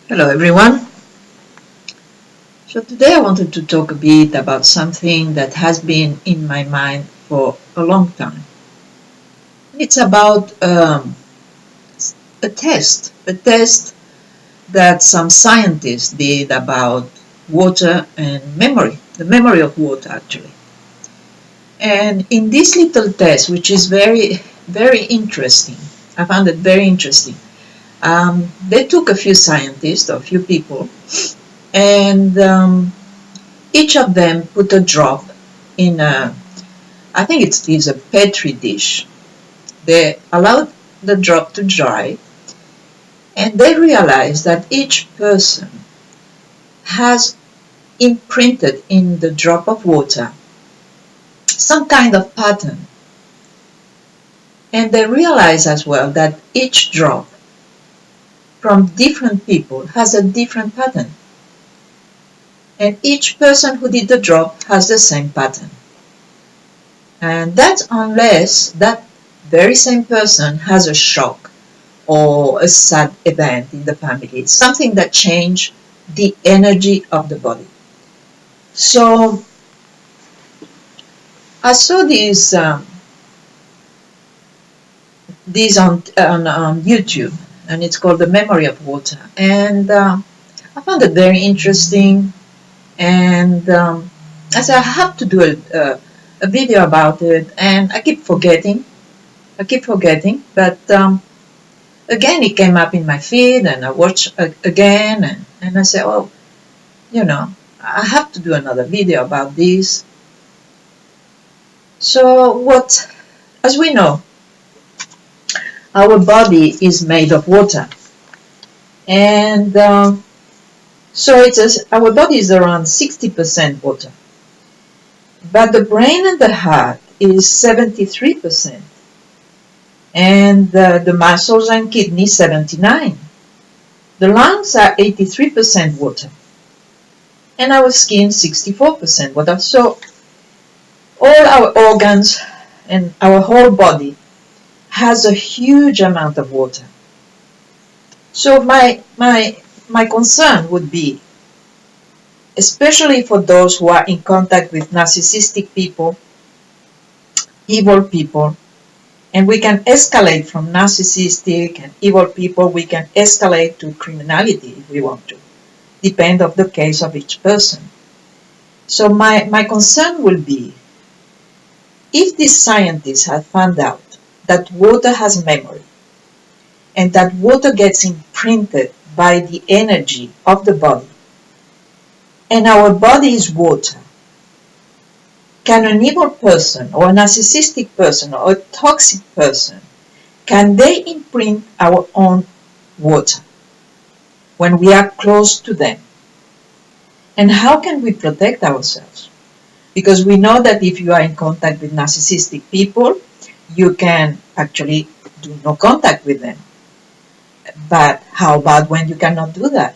Hello everyone. So today I wanted to talk a bit about something that has been in my mind for a long time. It's about a test that some scientists did about water and memory, the memory of water actually. And in this little test, which is very, very interesting, I found it very interesting. They took a few scientists, or a few people, and each of them put a drop in I think it is a petri dish. They allowed the drop to dry, and they realized that each person has imprinted in the drop of water some kind of pattern. And they realized as well that each drop from different people has a different pattern. And each person who did the drop has the same pattern. And that's unless that very same person has a shock or a sad event in the family, something that changed the energy of the body. So I saw these on YouTube, and it's called The Memory of Water. And I found it very interesting, and I said I have to do a video about it, and I keep forgetting, but again it came up in my feed, and I watched again, and I said, oh, I have to do another video about this. So as we know, our body is made of water, and our body is around 60% water, but the brain and the heart is 73%, and the muscles and kidneys 79%. The lungs are 83% water, and our skin 64% water. So all our organs and our whole body has a huge amount of water. So my concern would be, especially for those who are in contact with narcissistic people, evil people, and we can escalate from narcissistic and evil people, we can escalate to criminality if we want to, depend on the case of each person. So my concern will be, if these scientists have found out that water has memory, and that water gets imprinted by the energy of the body, and our body is water, can an evil person or a narcissistic person or a toxic person, can they imprint our own water when we are close to them? And how can we protect ourselves? Because we know that if you are in contact with narcissistic people, you can actually do no contact with them. But how about when you cannot do that?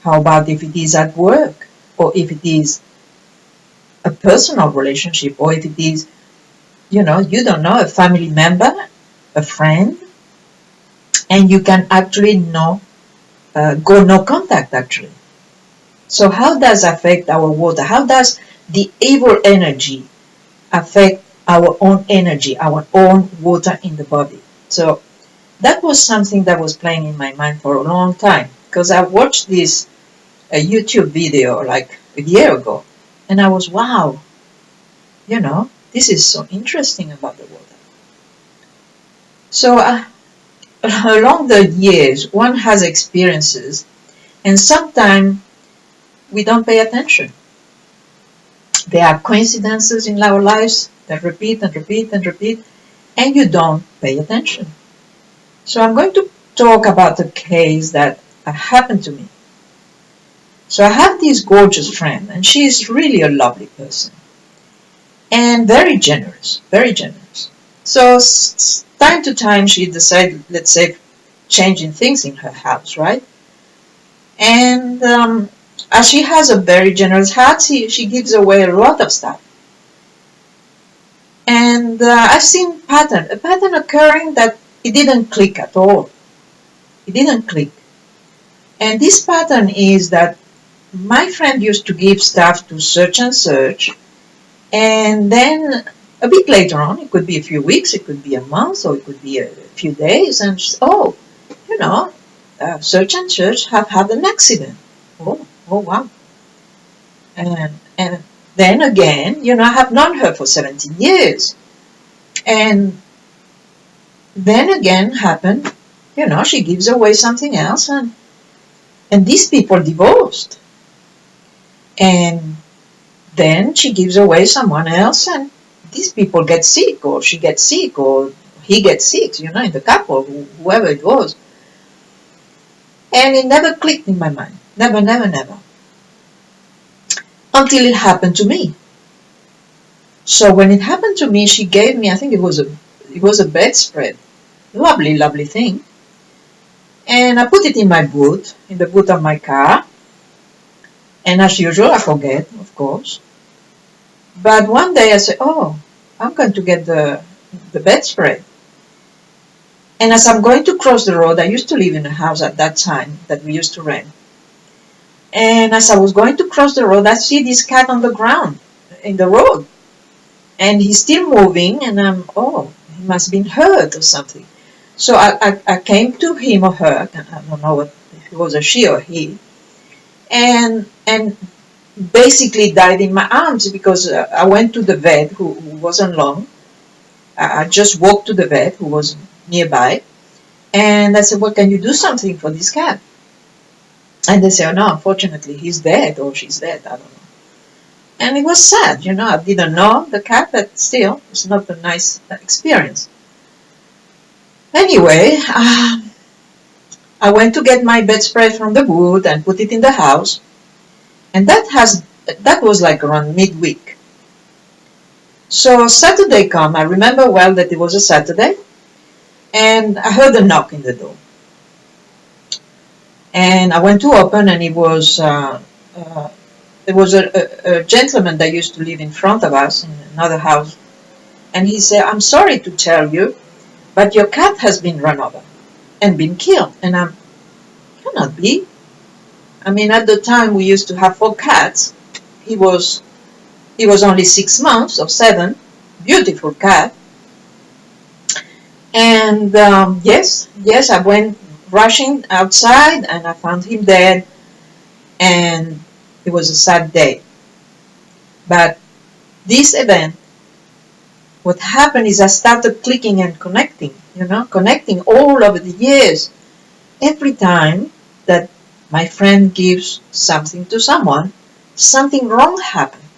How about if it is at work, or if it is a personal relationship, or if it is, you don't know, a family member, a friend, and you can actually go no contact actually. So how does it affect our water? How does the evil energy affect our own energy, our own water in the body? So that was something that was playing in my mind for a long time, because I watched this YouTube video like a year ago, and I was, wow, this is so interesting about the water. So along the years, one has experiences, and sometimes we don't pay attention. There are coincidences in our lives that repeat and repeat and repeat, and you don't pay attention. So I'm going to talk about a case that happened to me. So I have this gorgeous friend, and she is really a lovely person, and very generous, very generous. So time to time she decided, let's say, changing things in her house, right? And as she has a very generous heart, she gives away a lot of stuff. And I've seen a pattern occurring that it didn't click at all. It didn't click. And this pattern is that my friend used to give stuff to search and search, and then a bit later on, it could be a few weeks, it could be a month, or it could be a few days, and oh, you know, search and search have had an accident. Oh wow. And then again, you know, I have known her for 17 years. And then again happened, you know, she gives away something else, and these people divorced. And then she gives away someone else, and these people get sick, or she gets sick, or he gets sick, you know, in the couple, whoever it was. And it never clicked in my mind. Never. Until it happened to me. So when it happened to me, she gave me, I think it was a bedspread. Lovely thing. And I put it in my boot, in the boot of my car. And as usual, I forget, of course. But one day I said, oh, I'm going to get the bedspread. And as I'm going to cross the road, I used to live in a house at that time that we used to rent. And as I was going to cross the road, I see this cat on the ground in the road. And he's still moving, and he must have been hurt or something. So I came to him or her, I don't know if it was a she or he, and basically died in my arms, because I went to the vet who wasn't long. I just walked to the vet who was nearby, and I said, well, can you do something for this cat? And they said, oh, no, unfortunately, he's dead, or she's dead, I don't know. And it was sad, you know, I didn't know the cat, but still, it's not a nice experience. Anyway, I went to get my bedspread from the boot and put it in the house, and that was like around midweek. So Saturday come, I remember well that it was a Saturday, and I heard a knock in the door. And I went to open, and it was there was a gentleman that used to live in front of us in another house, and he said, I'm sorry to tell you, but your cat has been run over and been killed. And cannot be. I mean, at the time we used to have 4 cats. He was only 6 months or 7, beautiful cat. And yes, I went rushing outside, and I found him dead, and it was a sad day. But this event, what happened is I started clicking and connecting, you know, connecting all over the years. Every time that my friend gives something to someone, something wrong happened.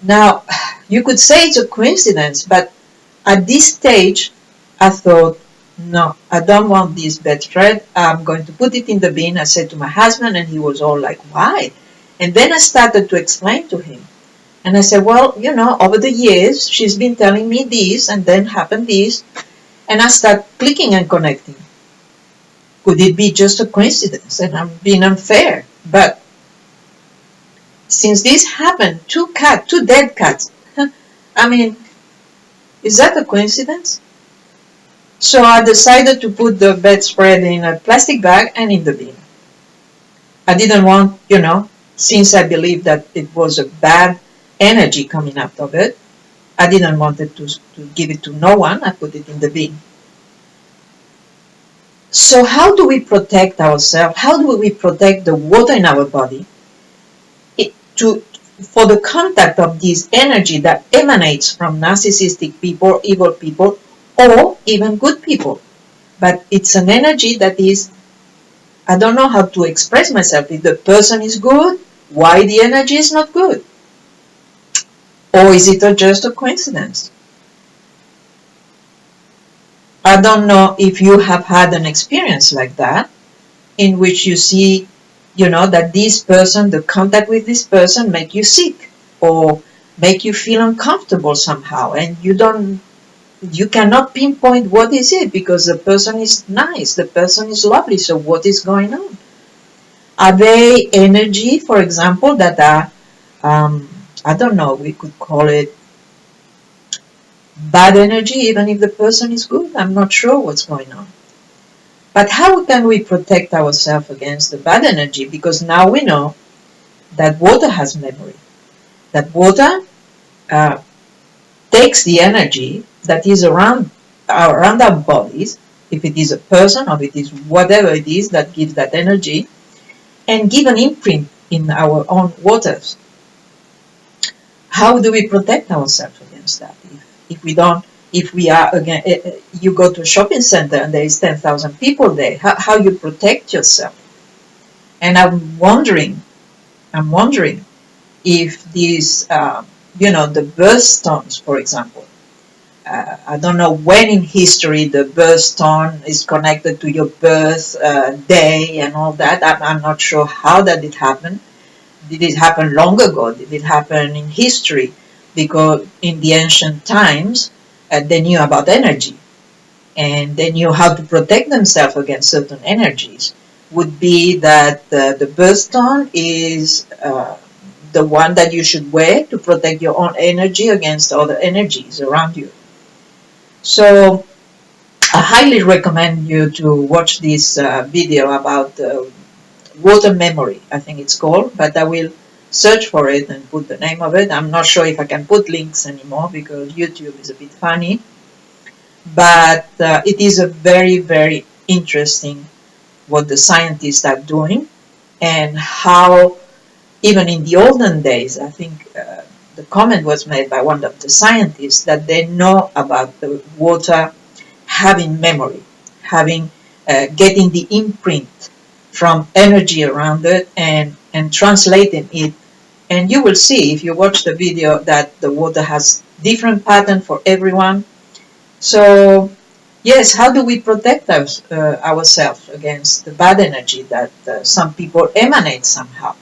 Now, you could say it's a coincidence, but at this stage, I thought, no, I don't want this bedspread. I'm going to put it in the bin. I said to my husband, and he was all like, why? And then I started to explain to him. And I said, well, you know, over the years, she's been telling me this, and then happened this. And I started clicking and connecting. Could it be just a coincidence? And I'm being unfair. But since this happened, 2 dead cats. I mean, is that a coincidence? So I decided to put the bedspread in a plastic bag and in the bin. I didn't want, you know, since I believed that it was a bad energy coming out of it, I didn't want it to give it to no one. I put it in the bin. So how do we protect ourselves? How do we protect the water in our body for the contact of this energy that emanates from narcissistic people, evil people, or even good people? But it's an energy that is, I don't know how to express myself. If the person is good, why the energy is not good? Or is it just a coincidence? I don't know if you have had an experience like that, in which you see, you know, that this person, the contact with this person make you sick, or make you feel uncomfortable somehow, and you cannot pinpoint what is it, because the person is nice, the person is lovely, so what is going on? Are they energy, for example, that are, I don't know, we could call it bad energy, even if the person is good? I'm not sure what's going on. But how can we protect ourselves against the bad energy? Because now we know that water has memory, that water uh, takes the energy that is around our bodies, if it is a person or if it is whatever it is that gives that energy, and give an imprint in our own waters. How do we protect ourselves against that? If we don't, if we are again, you go to a shopping center and there is 10,000 people there, how you protect yourself? And I'm wondering if these, the birthstones, for example. I don't know when in history the birthstone is connected to your birth day and all that. I'm not sure how that did happen. Did it happen long ago? Did it happen in history? Because in the ancient times, they knew about energy and they knew how to protect themselves against certain energies. Would be that the birthstone is the one that you should wear to protect your own energy against other energies around you. So I highly recommend you to watch this video about water memory, I think it's called, but I will search for it and put the name of it. I'm not sure if I can put links anymore because YouTube is a bit funny, but it is a very, very interesting what the scientists are doing and how even in the olden days, I think the comment was made by one of the scientists that they know about the water having memory, having getting the imprint from energy around it and translating it. And you will see if you watch the video that the water has different pattern for everyone. So yes, how do we protect ourselves against the bad energy that some people emanate somehow?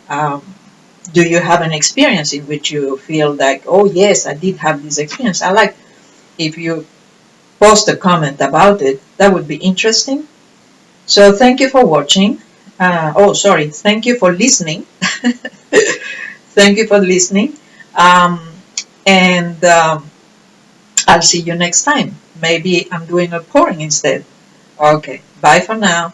Um, do you have an experience in which you feel like, oh yes, I did have this experience? I like if you post a comment about it. That would be interesting. So thank you for watching. Thank you for listening. Thank you for listening. And I'll see you next time. Maybe I'm doing a pouring instead. Okay, bye for now.